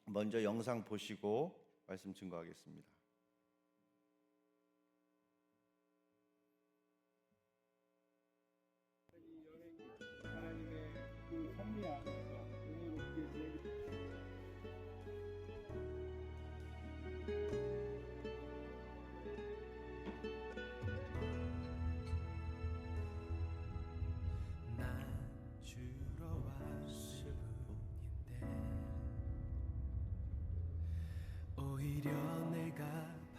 먼저 영상 보시고 말씀 증거하겠습니다. 이 여행이 하나님의 그 섭리 안에서 은혜롭게 지내기. 난 주러 왔을 뿐인데 오히려 내가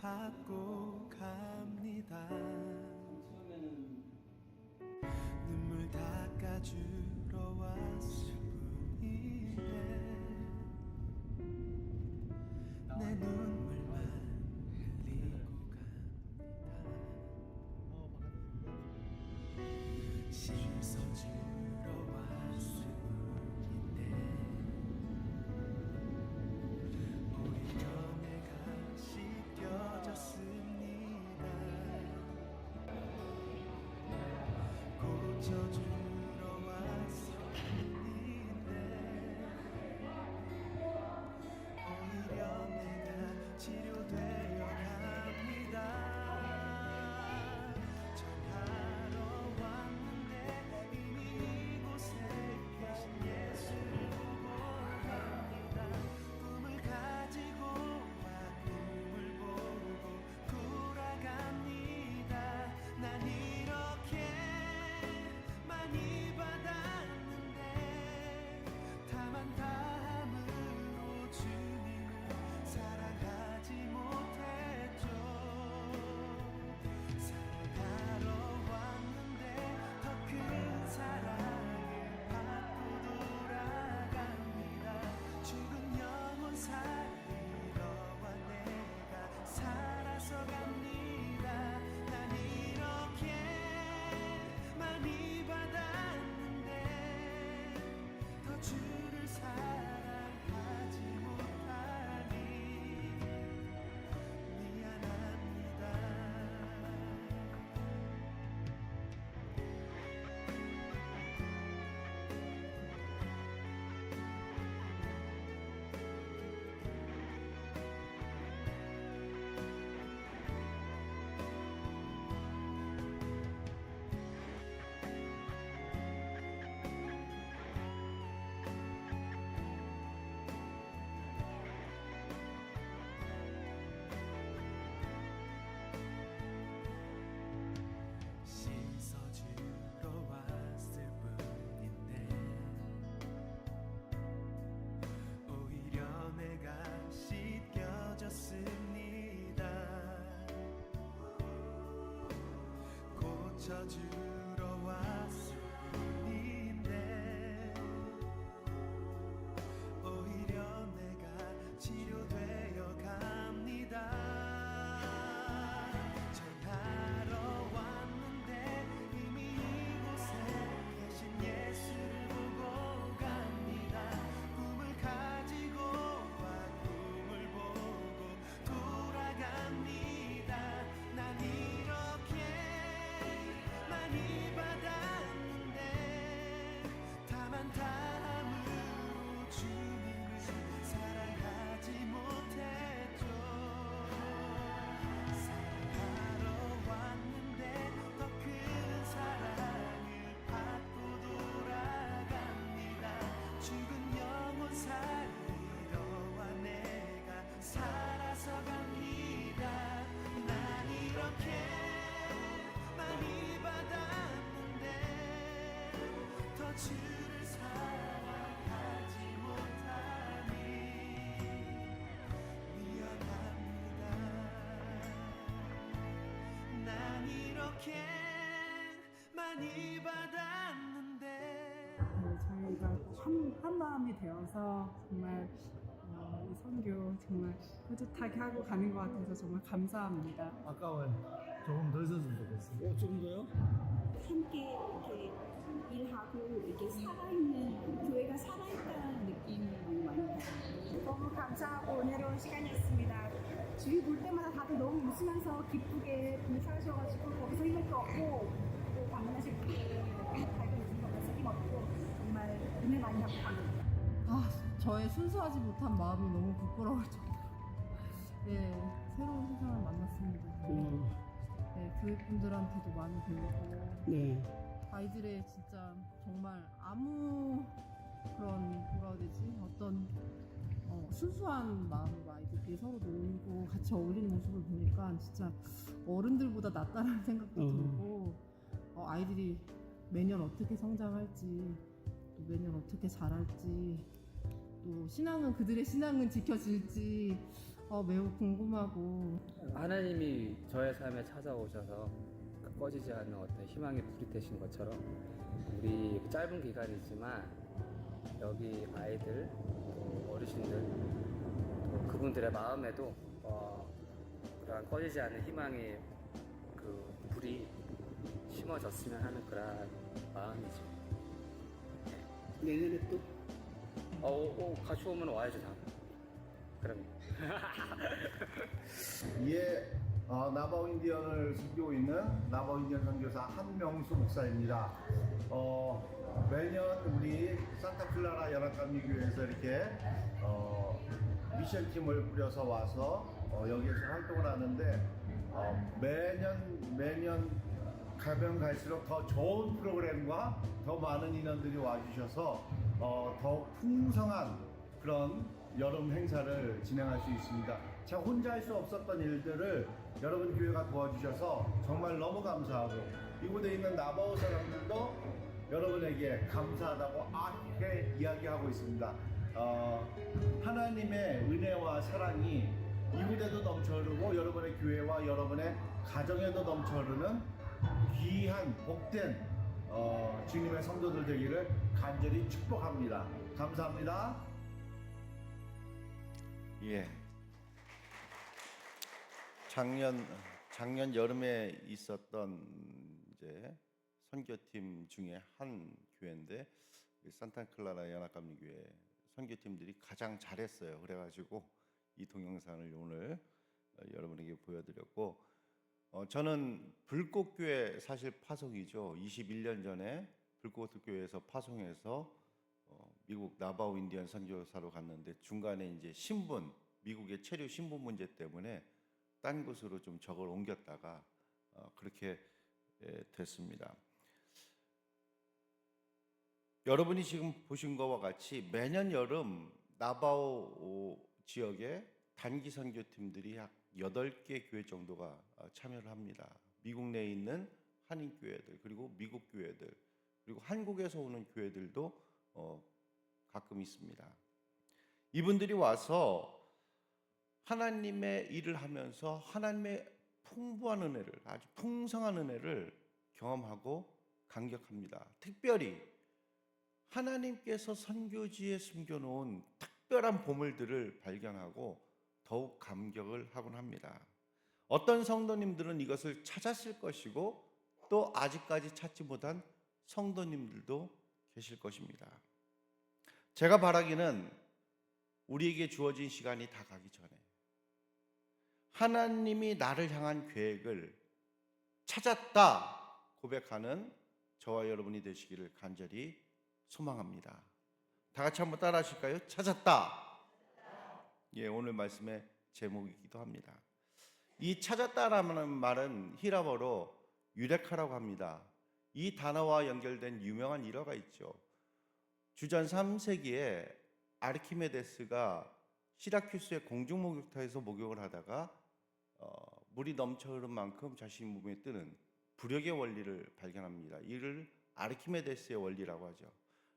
받고 갑니다. 눈물 닦아주러 왔을 뿐인데 내 눈물만 흘리고 갑니다. 씻어주러 왔을 뿐인데 오히려 내가 씻겨졌습니다. 고쳐주러 왔을 뿐인데 오히려 내가 치료되어 갑니다. 전하러 왔는데 이미 이곳에 계신 예수를 보고 갑니다. 꿈을 가지고 와 꿈을 보고 돌아갑니다. 난 이렇게 많이 받았는데 다만 다함으로 주님을 사랑하지 못했죠. 사랑하러 왔는데 더 큰 사랑을 받고 돌아갑니다. 죽은 영혼 살리러 와 내가 살아서 갑니다. 난 이렇게 많이 받았는데 더 주를 사랑하지 못하니 미안합니다. 씻어주러 왔을 뿐인데 오히려 내가 씻겨졌습니다. 고쳐주러 왔을 뿐인데 오히려 내가 치료되어 갑니다. 전하러 왔는데 이미 이곳에 계신 예수를 보고 갑니다. 꿈을 가지고 와 꿈을 보고 돌아갑니다. 난 이렇게 많이 받았는데 다만 다함으로 주님을 사랑하지 못했죠. 사랑하러 왔는데 더 큰 사랑을 받고 돌아갑니다. 죽은 영혼 살리러 와 내가 살아서 갑니다. 난 이렇게 많이 받았는데 더 주를 사랑하지 못하니 미안합니다. 난 이렇게 많이 받았는데 저희가 한 마음이 되어서 정말 이 선교 정말 뿌듯하게 하고 가는 것 같아서 정말 감사합니다. 아까워요. 조금 더 있었으면 좋겠어요. 조금 더요? 함께 이렇게 일하고 이렇게 살아있는 교회가 살아있다는 느낌이 너무 많이 받아요. 너무 감사하고 은혜로운 시간이었습니다. 주위 볼 때마다 다들 너무 웃으면서 기쁘게 사셔가지고 거기서 힘을 또 얻고 또 방문하실 분들 밝은 웃음 보면서 힘 얻고 정말 은혜 많이 받고 갑니다. 저의 순수하지 못한 마음이 너무 부끄러울 정도로 네, 새로운 세상을 만났습니다. 네, 교육분들한테도 많이 배우고 네. 아이들의 진짜 정말 아무 그런 뭐라 해야 되지? 어떤 순수한 마음으로 아이들끼리 서로 놀고 같이 어울리는 모습을 보니까 진짜 어른들보다 낫다라는 생각도 들고 아이들이 매년 어떻게 성장할지 또 매년 어떻게 자랄지 또 신앙은 그들의 신앙은 지켜질지 매우 궁금하고 하나님이 저의 삶에 찾아오셔서 그 꺼지지 않는 어떤 희망의 불이 되신 것처럼 우리 짧은 기간이지만 여기 아이들, 또 어르신들, 또 그분들의 마음에도 그러한 꺼지지 않는 희망의 그 불이 심어졌으면 하는 그런 마음이죠. 내년에 또 같이 오면 와야죠, 다. 그럼. 예, 나바오 인디언을 섬기고 있는 나바오 인디언 선교사 한명수 목사입니다. 매년 우리 산타클라라 연합감리교회에서 이렇게 미션팀을 꾸려서 와서 여기에서 활동을 하는데 매년 가면 갈수록 더 좋은 프로그램과 더 많은 인원들이 와주셔서 더욱 풍성한 그런 여름 행사를 진행할 수 있습니다. 제가 혼자 할 수 없었던 일들을 여러분 교회가 도와주셔서 정말 너무 감사하고 이곳에 있는 나바오 사람들도 여러분에게 감사하다고 이렇게 이야기하고 있습니다. 하나님의 은혜와 사랑이 이곳에도 넘쳐 흐르고 여러분의 교회와 여러분의 가정에도 넘쳐 흐르는 귀한 복된 주님의 성도들 되기를 간절히 축복합니다. 감사합니다. 예. 작년 여름에 있었던 이제 선교팀 중에 한 교회인데 산타클라라 연합감리교회 선교팀들이 가장 잘했어요. 그래가지고 이 동영상을 오늘 여러분에게 보여드렸고 저는 불꽃교회 사실 파송이죠. 21년 전에 불꽃교회에서 파송해서 미국 나바오 인디언 선교사로 갔는데 중간에 이제 신분 미국의 체류 신분 문제 때문에 딴 곳으로 좀 적을 옮겼다가 그렇게 됐습니다. 여러분이 지금 보신 것과 같이 매년 여름 나바오 지역에 단기 선교팀들이 약 8개 교회 정도가 참여를 합니다. 미국 내에 있는 한인 교회들 그리고 미국 교회들 그리고 한국에서 오는 교회들도 가끔 있습니다. 이분들이 와서 하나님의 일을 하면서 하나님의 풍부한 은혜를 아주 풍성한 은혜를 경험하고 감격합니다. 특별히 하나님께서 선교지에 숨겨놓은 특별한 보물들을 발견하고 더욱 감격을 하곤 합니다. 어떤 성도님들은 이것을 찾았을 것이고 또 아직까지 찾지 못한 성도님들도 계실 것입니다. 제가 바라기는 우리에게 주어진 시간이 다 가기 전에 하나님이 나를 향한 계획을 찾았다 고백하는 저와 여러분이 되시기를 간절히 소망합니다. 다 같이 한번 따라 하실까요? 찾았다. 예, 오늘 말씀의 제목이기도 합니다. 이 찾았다라는 말은 히라버로 유레카라고 합니다. 이 단어와 연결된 유명한 일화가 있죠. 주전 3세기에 아르키메데스가 시라큐스의 공중 목욕터에서 목욕을 하다가 물이 넘쳐 흐른 만큼 자신 몸에 뜨는 부력의 원리를 발견합니다. 이를 아르키메데스의 원리라고 하죠.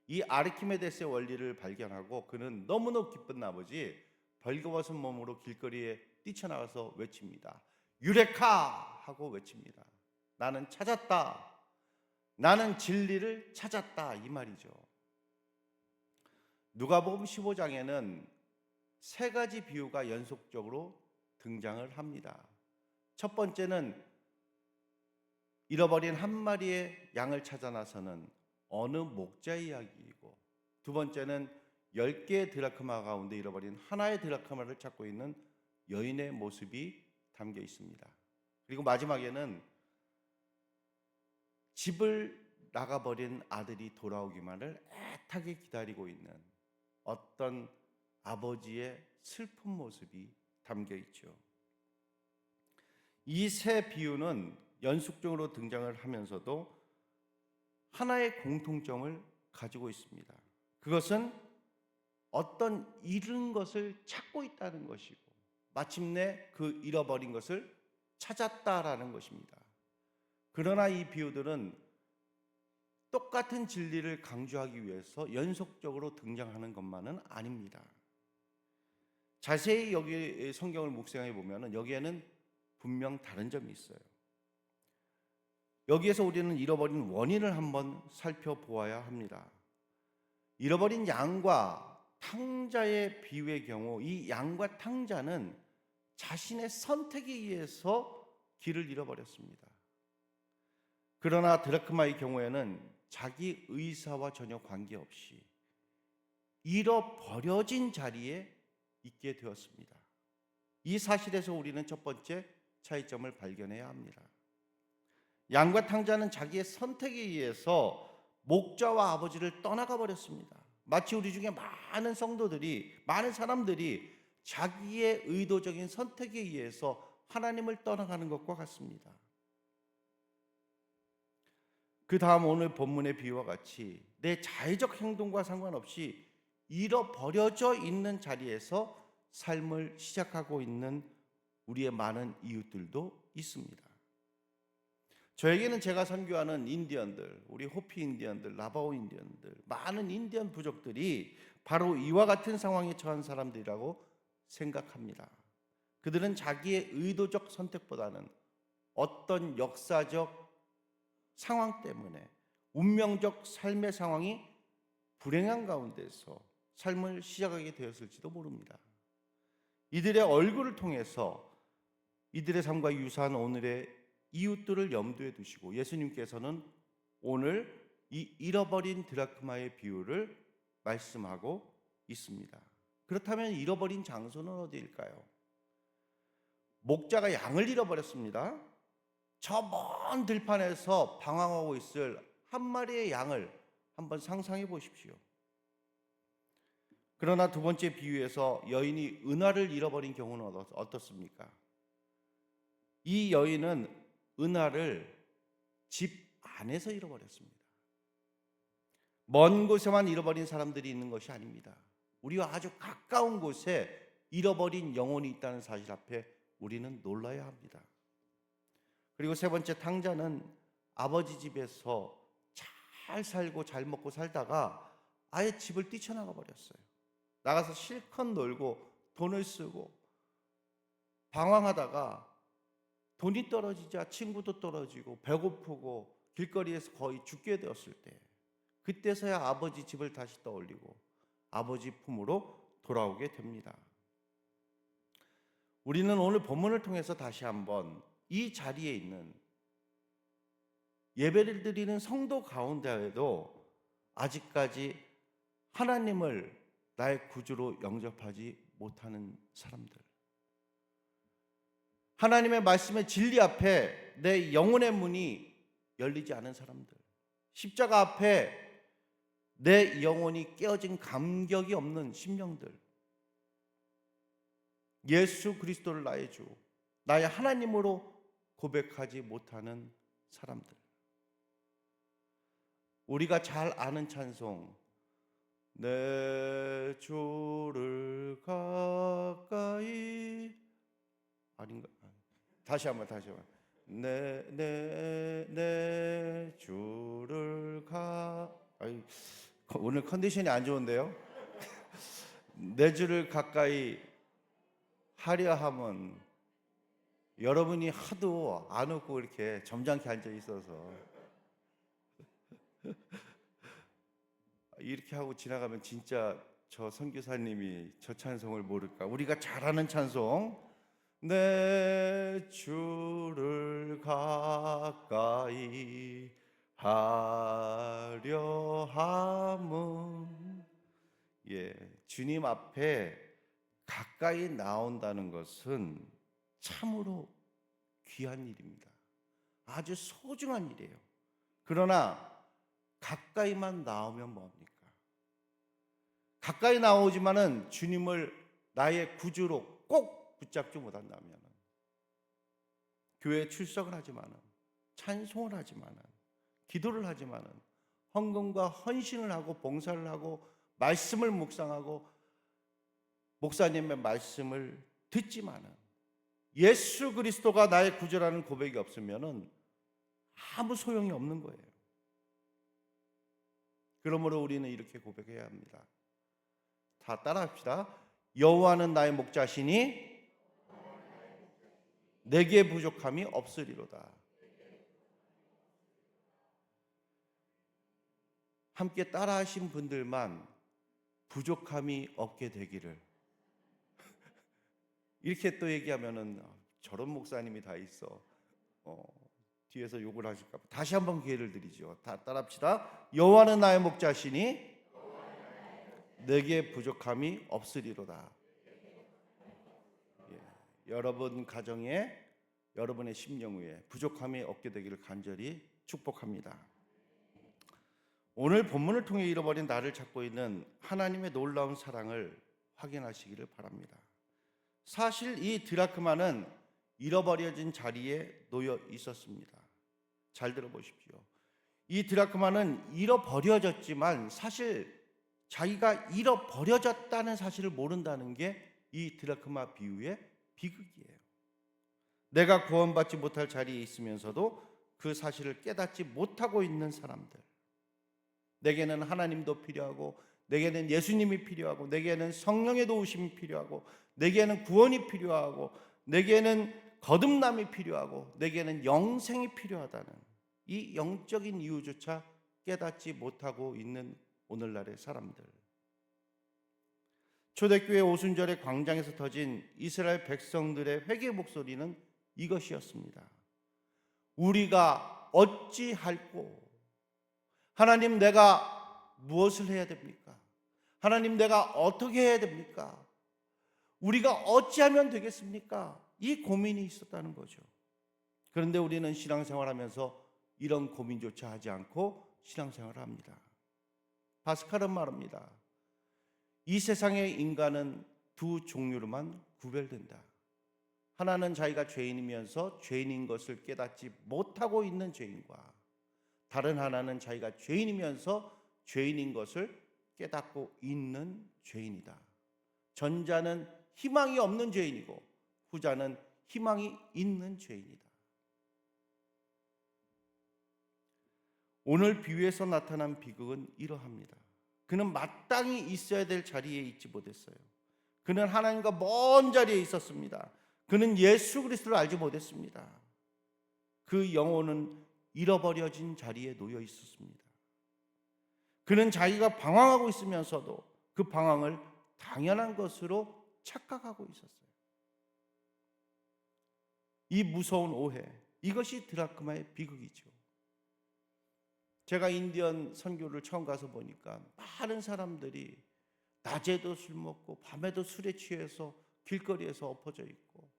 이 아르키메데스의 원리를 발견하고 그는 너무너무 기쁜 나머지 벌거벗은 몸으로 길거리에 뛰쳐나가서 외칩니다. 유레카! 하고 외칩니다. 나는 찾았다. 나는 진리를 찾았다. 이 말이죠. 누가복음 15장에는 세 가지 비유가 연속적으로 등장을 합니다. 첫 번째는 잃어버린 한 마리의 양을 찾아 나서는 어느 목자 이야기이고, 두 번째는 10개의 드라크마 가운데 잃어버린 하나의 드라크마를 찾고 있는 여인의 모습이 담겨 있습니다. 그리고 마지막에는 집을 나가버린 아들이 돌아오기만을 애타게 기다리고 있는 어떤 아버지의 슬픈 모습이 담겨 있죠. 이 세 비유는 연속적으로 등장을 하면서도 하나의 공통점을 가지고 있습니다. 그것은 어떤 잃은 것을 찾고 있다는 것이고 마침내 그 잃어버린 것을 찾았다라는 것입니다. 그러나 이 비유들은 똑같은 진리를 강조하기 위해서 연속적으로 등장하는 것만은 아닙니다. 자세히 여기 성경을 묵상해 보면 여기에는 분명 다른 점이 있어요. 여기에서 우리는 잃어버린 원인을 한번 살펴보아야 합니다. 잃어버린 양과 탕자의 비유의 경우 이 양과 탕자는 자신의 선택에 의해서 길을 잃어버렸습니다. 그러나 드라크마의 경우에는 자기 의사와 전혀 관계없이 잃어버려진 자리에 있게 되었습니다. 이 사실에서 우리는 첫 번째 차이점을 발견해야 합니다. 양과 탕자는 자기의 선택에 의해서 목자와 아버지를 떠나가 버렸습니다. 마치 우리 중에 많은 성도들이, 많은 사람들이 자기의 의도적인 선택에 의해서 하나님을 떠나가는 것과 같습니다. 그 다음 오늘 본문의 비유와 같이 내 자의적 행동과 상관없이 잃어버려져 있는 자리에서 삶을 시작하고 있는 우리의 많은 이웃들도 있습니다. 저에게는 제가 선교하는 인디언들, 우리 호피 인디언들, 나바오 인디언들, 많은 인디언 부족들이 바로 이와 같은 상황에 처한 사람들이라고 생각합니다. 그들은 자기의 의도적 선택보다는 어떤 역사적 상황 때문에 운명적 삶의 상황이 불행한 가운데서 삶을 시작하게 되었을지도 모릅니다. 이들의 얼굴을 통해서 이들의 삶과 유사한 오늘의 이웃들을 염두에 두시고 예수님께서는 오늘 이 잃어버린 드라크마의 비유를 말씀하고 있습니다. 그렇다면 잃어버린 장소는 어디일까요? 목자가 양을 잃어버렸습니다. 저 먼 들판에서 방황하고 있을 한 마리의 양을 한번 상상해 보십시오. 그러나 두 번째 비유에서 여인이 은화를 잃어버린 경우는 어떻습니까? 이 여인은 은화를 집 안에서 잃어버렸습니다. 먼 곳에만 잃어버린 사람들이 있는 것이 아닙니다. 우리와 아주 가까운 곳에 잃어버린 영혼이 있다는 사실 앞에 우리는 놀라야 합니다. 그리고 세 번째 탕자는 아버지 집에서 잘 살고 잘 먹고 살다가 아예 집을 뛰쳐나가 버렸어요. 나가서 실컷 놀고 돈을 쓰고 방황하다가 돈이 떨어지자 친구도 떨어지고 배고프고 길거리에서 거의 죽게 되었을 때 그때서야 아버지 집을 다시 떠올리고 아버지 품으로 돌아오게 됩니다. 우리는 오늘 본문을 통해서 다시 한번 이 자리에 있는 예배를 드리는 성도 가운데에도 아직까지 하나님을 나의 구주로 영접하지 못하는 사람들, 하나님의 말씀의 진리 앞에 내 영혼의 문이 열리지 않은 사람들, 십자가 앞에 내 영혼이 깨어진 감격이 없는 심령들, 예수 그리스도를 나의 주, 나의 하나님으로 고백하지 못하는 사람들. 우리가 잘 아는 찬송, 내 주를 가까이, 아닌가? 다시 한번 내 주를 오늘 컨디션이 안 좋은데요? 내 주를 가까이 하려 함은 여러분이 하도 안 웃고 이렇게 점잖게 앉아 있어서 이렇게 하고 지나가면 진짜 저 선교사님이 저 찬송을 모를까? 우리가 잘 아는 찬송, 내 주를 가까이 하려 함은, 주님 앞에 가까이 나온다는 것은 참으로 귀한 일입니다. 아주 소중한 일이에요. 그러나 가까이만 나오면 뭡니까? 가까이 나오지만은 주님을 나의 구주로 꼭 붙잡지 못한다면, 교회에 출석을 하지만은, 찬송을 하지만은, 기도를 하지만은, 헌금과 헌신을 하고 봉사를 하고 말씀을 묵상하고 목사님의 말씀을 듣지만은 예수 그리스도가 나의 구주라는 고백이 없으면은 아무 소용이 없는 거예요. 그러므로 우리는 이렇게 고백해야 합니다. 다 따라합시다. 여호와는 나의 목자시니 내게 부족함이 없으리로다. 함께 따라하신 분들만 부족함이 없게 되기를. 이렇게 또 얘기하면은 저런 목사님이 다 있어. 뒤에서 욕을 하실까 봐. 다시 한번 기회를 드리죠. 다 따라합시다. 여호와는 나의 목자시니 내게 부족함이 없으리로다. 여러분 가정에, 여러분의 심령 위에 부족함이 없게 되기를 간절히 축복합니다. 오늘 본문을 통해 잃어버린 나를 찾고 있는 하나님의 놀라운 사랑을 확인하시기를 바랍니다. 사실 이 드라크마는 잃어버려진 자리에 놓여 있었습니다. 잘 들어보십시오. 이 드라크마는 잃어버려졌지만 사실 자기가 잃어버려졌다는 사실을 모른다는 게 이 드라크마 비유의 비극이에요. 내가 구원받지 못할 자리에 있으면서도 그 사실을 깨닫지 못하고 있는 사람들. 내게는 하나님도 필요하고, 내게는 예수님이 필요하고, 내게는 성령의 도우심이 필요하고, 내게는 구원이 필요하고, 내게는 거듭남이 필요하고, 내게는 영생이 필요하다는 이 영적인 이유조차 깨닫지 못하고 있는 오늘날의 사람들. 초대교회 오순절의 광장에서 터진 이스라엘 백성들의 회개 목소리는 이것이었습니다. 우리가 어찌할꼬? 하나님, 내가 무엇을 해야 됩니까? 하나님, 내가 어떻게 해야 됩니까? 우리가 어찌하면 되겠습니까? 이 고민이 있었다는 거죠. 그런데 우리는 신앙생활하면서 이런 고민조차 하지 않고 신앙생활을 합니다. 바스칼은 말합니다. 이 세상의 인간은 두 종류로만 구별된다. 하나는 자기가 죄인이면서 죄인인 것을 깨닫지 못하고 있는 죄인과, 다른 하나는 자기가 죄인이면서 죄인인 것을 깨닫고 있는 죄인이다. 전자는 희망이 없는 죄인이고 후자는 희망이 있는 죄인이다. 오늘 비유에서 나타난 비극은 이러합니다. 그는 마땅히 있어야 될 자리에 있지 못했어요. 그는 하나님과 먼 자리에 있었습니다. 그는 예수 그리스도를 알지 못했습니다. 그 영혼은 잃어버려진 자리에 놓여 있었습니다. 그는 자기가 방황하고 있으면서도 그 방황을 당연한 것으로 착각하고 있었어요. 이 무서운 오해, 이것이 드라크마의 비극이죠. 제가 인디언 선교를 처음 가서 보니까 많은 사람들이 낮에도 술 먹고 밤에도 술에 취해서 길거리에서 엎어져 있고,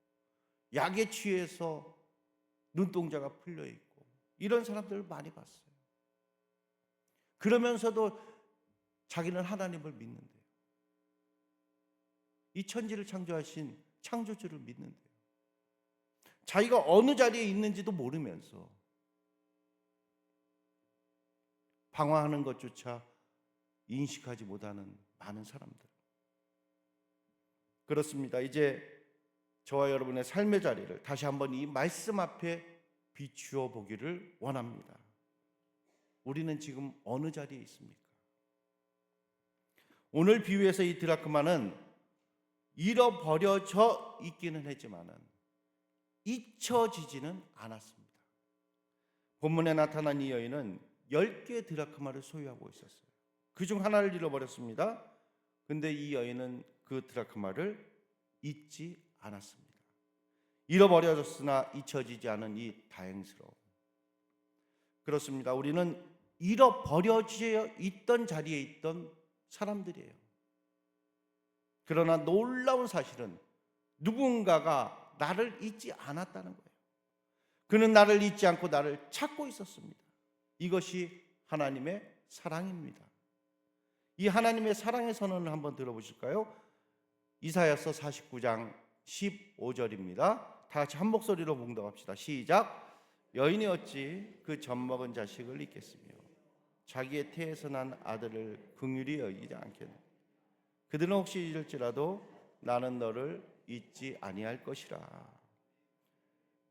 약에 취해서 눈동자가 풀려 있고, 이런 사람들을 많이 봤어요. 그러면서도 자기는 하나님을 믿는데요. 이 천지를 창조하신 창조주를 믿는데요. 자기가 어느 자리에 있는지도 모르면서 방황하는 것조차 인식하지 못하는 많은 사람들. 그렇습니다. 이제 저와 여러분의 삶의 자리를 다시 한번 이 말씀 앞에 비추어 보기를 원합니다. 우리는 지금 어느 자리에 있습니까? 오늘 비유에서 이 드라크마는 잃어버려져 있기는 했지만은 잊혀지지는 않았습니다. 본문에 나타난 이 여인은 10개의 드라크마를 소유하고 있었어요. 그중 하나를 잃어버렸습니다. 근데 이 여인은 그 드라크마를 잊지 않았습니다. 잃어버려졌으나 잊혀지지 않은 이 다행스러움. 그렇습니다. 우리는 잃어버려져 있던 자리에 있던 사람들이에요. 그러나 놀라운 사실은 누군가가 나를 잊지 않았다는 거예요. 그는 나를 잊지 않고 나를 찾고 있었습니다. 이것이 하나님의 사랑입니다. 이 하나님의 사랑의 선언을 한번 들어보실까요? 이사야서 49장 15절입니다. 다 같이 한 목소리로 봉독합시다. 시작. 여인이 어찌 그 젖먹은 자식을 잊겠으며 자기의 태에서 난 아들을 긍휼히 여기지 않겠느냐. 그들은 혹시 잊을지라도 나는 너를 잊지 아니할 것이라.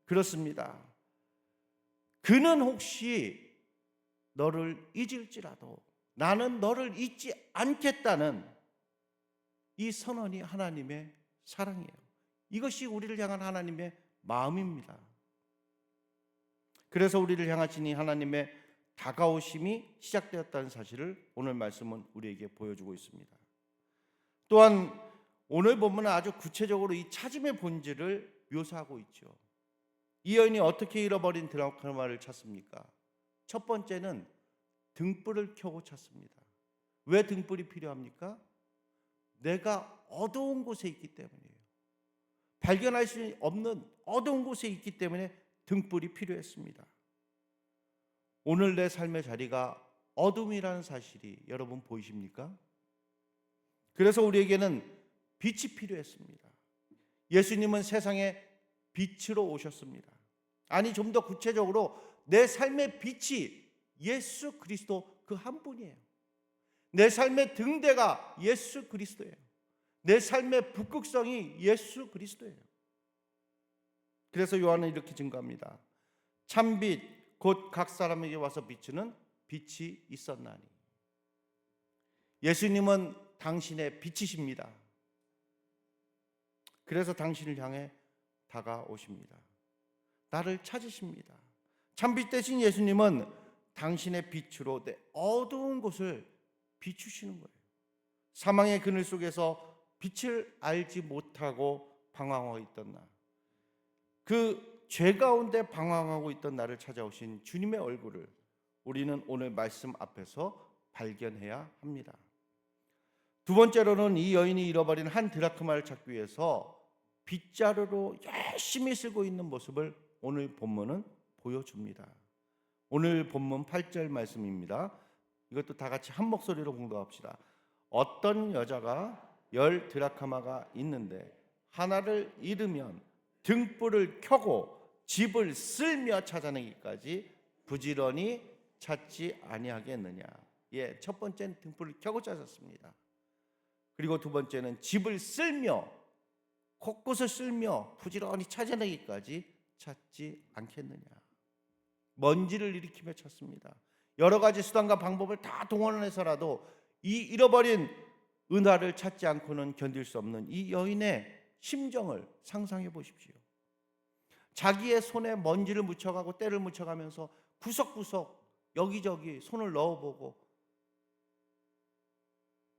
그렇습니다. 그는 혹시 너를 잊을지라도 나는 너를 잊지 않겠다는 이 선언이 하나님의 사랑이에요. 이것이 우리를 향한 하나님의 마음입니다. 그래서 우리를 향하신 이 하나님의 다가오심이 시작되었다는 사실을 오늘 말씀은 우리에게 보여주고 있습니다. 또한 오늘 본문은 아주 구체적으로 이 찾음의 본질을 묘사하고 있죠. 이 여인이 어떻게 잃어버린 드라크마를 찾습니까? 첫 번째는 등불을 켜고 찾습니다. 왜 등불이 필요합니까? 내가 어두운 곳에 있기 때문이에요. 발견할 수 없는 어두운 곳에 있기 때문에 등불이 필요했습니다. 오늘 내 삶의 자리가 어둠이라는 사실이 여러분 보이십니까? 그래서 우리에게는 빛이 필요했습니다. 예수님은 세상에 빛으로 오셨습니다. 아니, 좀 더 구체적으로 내 삶의 빛이 예수 그리스도 그 한 분이에요. 내 삶의 등대가 예수 그리스도예요. 내 삶의 북극성이 예수 그리스도예요. 그래서 요한은 이렇게 증거합니다. 참빛 곧 각 사람에게 와서 비추는 빛이 있었나니. 예수님은 당신의 빛이십니다. 그래서 당신을 향해 다가오십니다. 나를 찾으십니다. 참빛 대신 예수님은 당신의 빛으로 내 어두운 곳을 비추시는 거예요. 사망의 그늘 속에서 빛을 알지 못하고 방황하고 있던 나, 그 죄 가운데 방황하고 있던 나를 찾아오신 주님의 얼굴을 우리는 오늘 말씀 앞에서 발견해야 합니다. 두 번째로는 이 여인이 잃어버린 한 드라크마를 찾기 위해서 빗자루로 열심히 쓸고 있는 모습을 오늘 본문은 보여줍니다. 오늘 본문 8절 말씀입니다. 이것도 다 같이 한 목소리로 공독합시다. 어떤 여자가 10 드라크마가 있는데 하나를 잃으면 등불을 켜고 집을 쓸며 찾아내기까지 부지런히 찾지 아니하겠느냐. 예, 첫 번째는 등불을 켜고 찾았습니다. 그리고 두 번째는 집을 쓸며, 곳곳을 쓸며 부지런히 찾아내기까지 찾지 않겠느냐. 먼지를 일으키며 찾습니다. 여러 가지 수단과 방법을 다 동원해서라도 이 잃어버린 은하를 찾지 않고는 견딜 수 없는 이 여인의 심정을 상상해 보십시오. 자기의 손에 먼지를 묻혀가고 때를 묻혀가면서 구석구석 여기저기 손을 넣어보고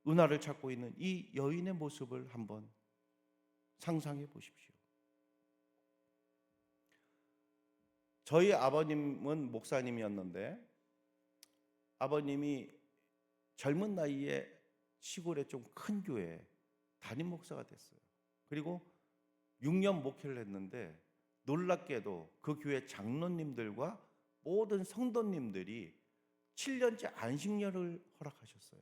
은하를 찾고 있는 이 여인의 모습을 한번 상상해 보십시오. 저희 아버님은 목사님이었는데 아버님이 젊은 나이에 시골의 좀 큰 교회 담임 목사가 됐어요. 그리고 6년 목회를 했는데 놀랍게도 그 교회 장로님들과 모든 성도님들이 7년째 안식년을 허락하셨어요.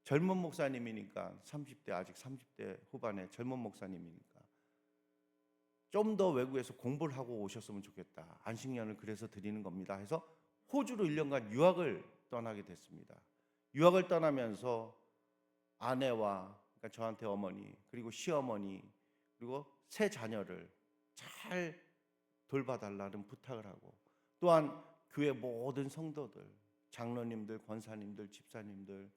젊은 목사님이니까 30대, 아직 30대 후반의 젊은 목사님이니까 좀 더 외국에서 공부를 하고 오셨으면 좋겠다. 안식년을 그래서 드리는 겁니다. 해서 호주로 1년간 유학을 떠나게 됐습니다. 유학을 떠나면서 아내와, 그러니까 저한테 어머니, 그리고 시어머니, 그리고 세 자녀를 잘 돌봐달라는 부탁을 하고, 또한 교회 모든 성도들, 장로님들, 권사님들, 집사님들,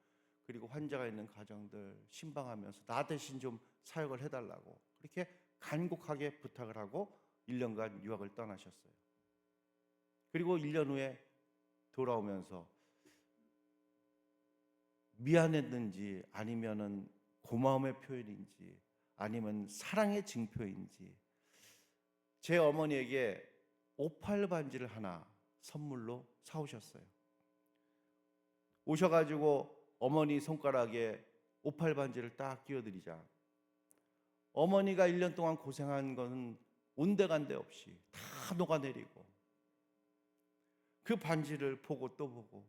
그리고 환자가 있는 가정들 신방하면서 나 대신 좀 사역을 해달라고 그렇게 간곡하게 부탁을 하고 1년간 유학을 떠나셨어요. 그리고 1년 후에 돌아오면서 미안했는지 아니면은 고마움의 표현인지 아니면 사랑의 증표인지 제 어머니에게 오팔 반지를 하나 선물로 사오셨어요. 오셔가지고 어머니 손가락에 오팔 반지를 딱 끼워드리자 어머니가 1년 동안 고생한 건 온데간데 없이 다 녹아내리고 그 반지를 보고 또 보고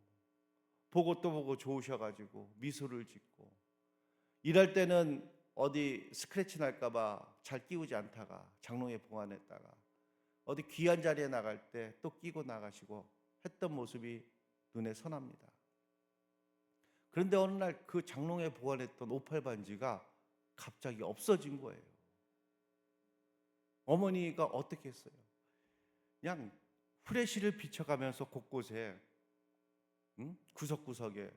보고 또 보고 좋으셔가지고 미소를 짓고, 일할 때는 어디 스크래치 날까봐 잘 끼우지 않다가 장롱에 보관했다가 어디 귀한 자리에 나갈 때 또 끼고 나가시고 했던 모습이 눈에 선합니다. 그런데 어느 날 그 장롱에 보관했던 오팔 반지가 갑자기 없어진 거예요. 어머니가 어떻게 했어요? 그냥 후레쉬를 비춰가면서 곳곳에, 구석구석에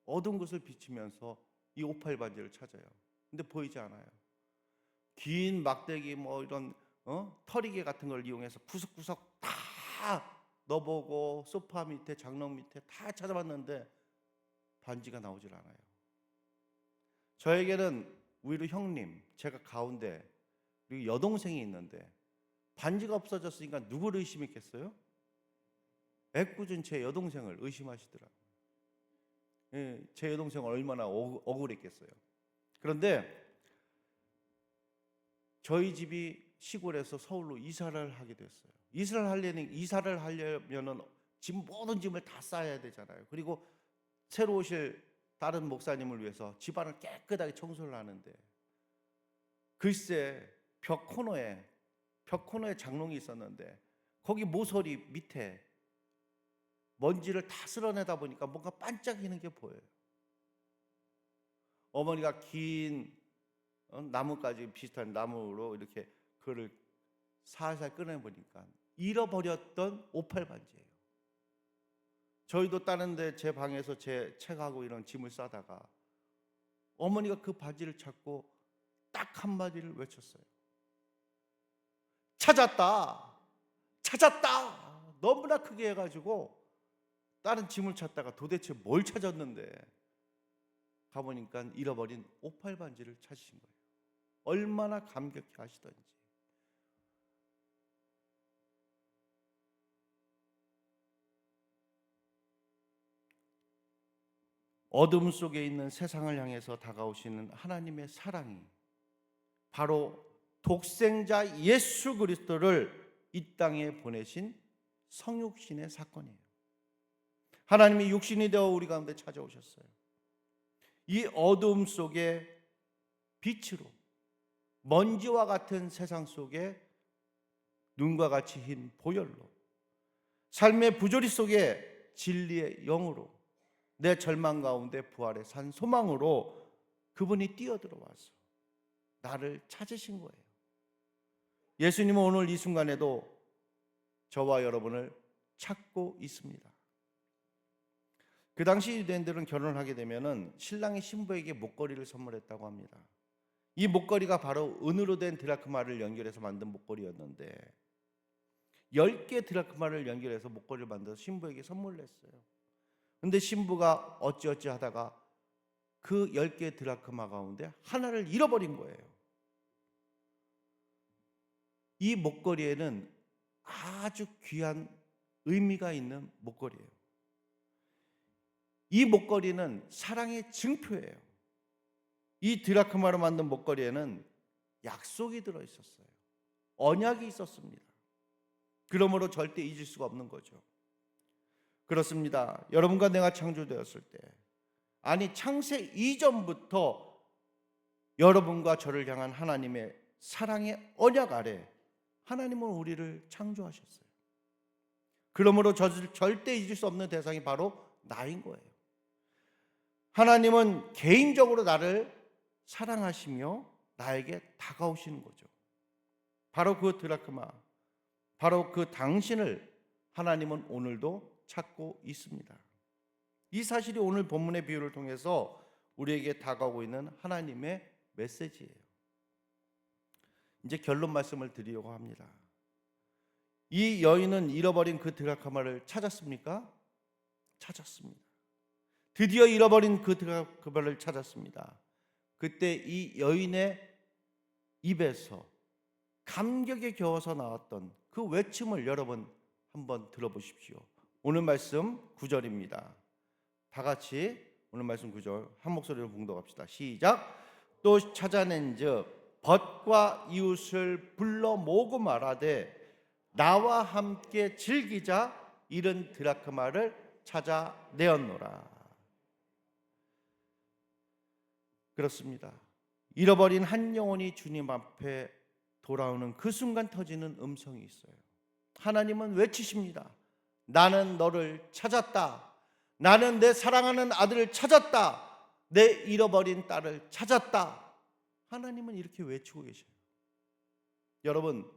어두운 곳을 비치면서 이 오팔 반지를 찾아요. 근데 보이지 않아요. 긴 막대기 뭐 이런 털이개 같은 걸 이용해서 구석구석 다 넣어보고 소파 밑에, 장롱 밑에 다 찾아봤는데 반지가 나오질 않아요. 저에게는 오히려 형님, 제가 가운데, 그리고 여동생이 있는데 반지가 없어졌으니까 누구를 의심했겠어요? 애꿎은 제 여동생을 의심하시더라고요. 예, 제 여동생은 얼마나 억울했겠어요. 그런데 저희 집이 시골에서 서울로 이사를 하게 됐어요. 이사를 하려면은 모든 짐을 다 싸야 되잖아요. 그리고 새로 오실 다른 목사님을 위해서 집안을 깨끗하게 청소를 하는데, 글쎄 벽 코너에 장롱이 있었는데 거기 모서리 밑에 먼지를 다 쓸어내다 보니까 뭔가 반짝이는 게 보여요. 어머니가 긴 나무까지 비슷한 나무로 이렇게 그걸 살살 꺼내보니까 잃어버렸던 오팔 반지예요. 저희도 다른데 제 방에서 제 책하고 이런 짐을 싸다가 어머니가 그 반지를 찾고 딱 한마디를 외쳤어요. 찾았다! 찾았다! 너무나 크게 해가지고 다른 짐을 찾다가 도대체 뭘 찾았는데 가보니까 잃어버린 오팔 반지를 찾으신 거예요. 얼마나 감격해 하시던지. 어둠 속에 있는 세상을 향해서 다가오시는 하나님의 사랑이 바로 독생자 예수 그리스도를 이 땅에 보내신 성육신의 사건이에요. 하나님이 육신이 되어 우리 가운데 찾아오셨어요. 이 어둠 속에 빛으로, 먼지와 같은 세상 속에 눈과 같이 흰 보혈로, 삶의 부조리 속에 진리의 영으로, 내 절망 가운데 부활의 산 소망으로 그분이 뛰어들어와서 나를 찾으신 거예요. 예수님은 오늘 이 순간에도 저와 여러분을 찾고 있습니다. 그 당시 유대인들은 결혼을 하게 되면은 신랑이 신부에게 목걸이를 선물했다고 합니다. 이 목걸이가 바로 은으로 된 드라크마를 연결해서 만든 목걸이였는데 10개 드라크마를 연결해서 목걸이를 만들어서 신부에게 선물을 했어요. 근데 신부가 어찌어찌 하다가 그 10개 드라크마 가운데 하나를 잃어버린 거예요. 이 목걸이에는 아주 귀한 의미가 있는 목걸이에요. 이 목걸이는 사랑의 증표예요. 이 드라크마로 만든 목걸이에는 약속이 들어있었어요. 언약이 있었습니다. 그러므로 절대 잊을 수가 없는 거죠. 그렇습니다. 여러분과 내가 창조되었을 때, 아니 창세 이전부터 여러분과 저를 향한 하나님의 사랑의 언약 아래 하나님은 우리를 창조하셨어요. 그러므로 절대 잊을 수 없는 대상이 바로 나인 거예요. 하나님은 개인적으로 나를 사랑하시며 나에게 다가오시는 거죠. 바로 그 드라크마, 바로 그 당신을 하나님은 오늘도 찾고 있습니다. 이 사실이 오늘 본문의 비유를 통해서 우리에게 다가오고 있는 하나님의 메시지예요. 이제 결론 말씀을 드리려고 합니다. 이 여인은 잃어버린 그 드라크마를 찾았습니까? 찾았습니다. 드디어 잃어버린 그 드라크마를 찾았습니다. 그때 이 여인의 입에서 감격에 겨워서 나왔던 그 외침을 여러분 한번 들어보십시오. 오늘 말씀 9절입니다. 다 같이 오늘 말씀 9절 한 목소리로 봉독합시다. 시작. 또 찾아낸즉 벗과 이웃을 불러 모으고 말하되 나와 함께 즐기자, 잃은 드라크마를 찾아내었노라. 그렇습니다. 잃어버린 한 영혼이 주님 앞에 돌아오는 그 순간 터지는 음성이 있어요. 하나님은 외치십니다. 나는 너를 찾았다. 나는 내 사랑하는 아들을 찾았다. 내 잃어버린 딸을 찾았다. 하나님은 이렇게 외치고 계셔요. 여러분,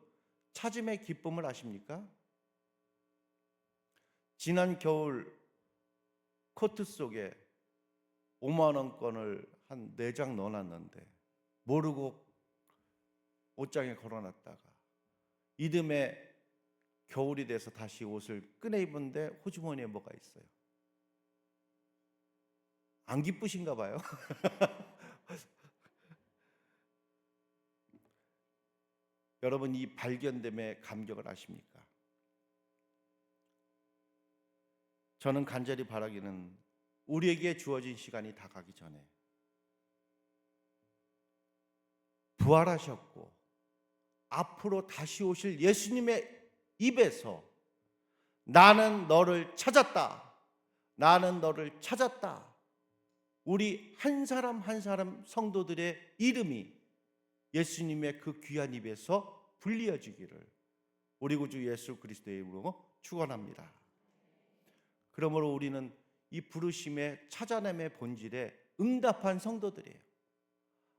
찾음의 기쁨을 아십니까? 지난 겨울 코트 속에 5만 원권을 한 4장 넣어놨는데 모르고 옷장에 걸어놨다가 이듬해 겨울이 돼서 다시 옷을 꺼내 입은데 호주머니에 뭐가 있어요. 안 기쁘신가 봐요. 여러분, 이 발견됨의 감격을 아십니까? 저는 간절히 바라기는 우리에게 주어진 시간이 다 가기 전에 부활하셨고 앞으로 다시 오실 예수님의 입에서 나는 너를 찾았다. 나는 너를 찾았다. 우리 한 사람 한 사람 성도들의 이름이 예수님의 그 귀한 입에서 불리어지기를 우리 구주 예수 그리스도의 이름으로 축원합니다. 그러므로 우리는 이 부르심의 찾아냄의 본질에 응답한 성도들이에요.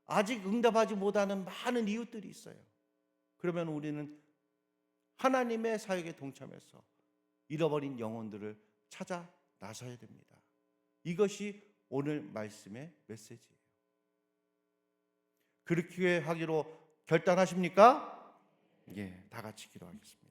아직 응답하지 못하는 많은 이웃들이 있어요. 그러면 우리는 하나님의 사역에 동참해서 잃어버린 영혼들을 찾아 나서야 됩니다. 이것이 오늘 말씀의 메시지예요. 그렇게 하기로 결단하십니까? 예, 다 같이 기도하겠습니다.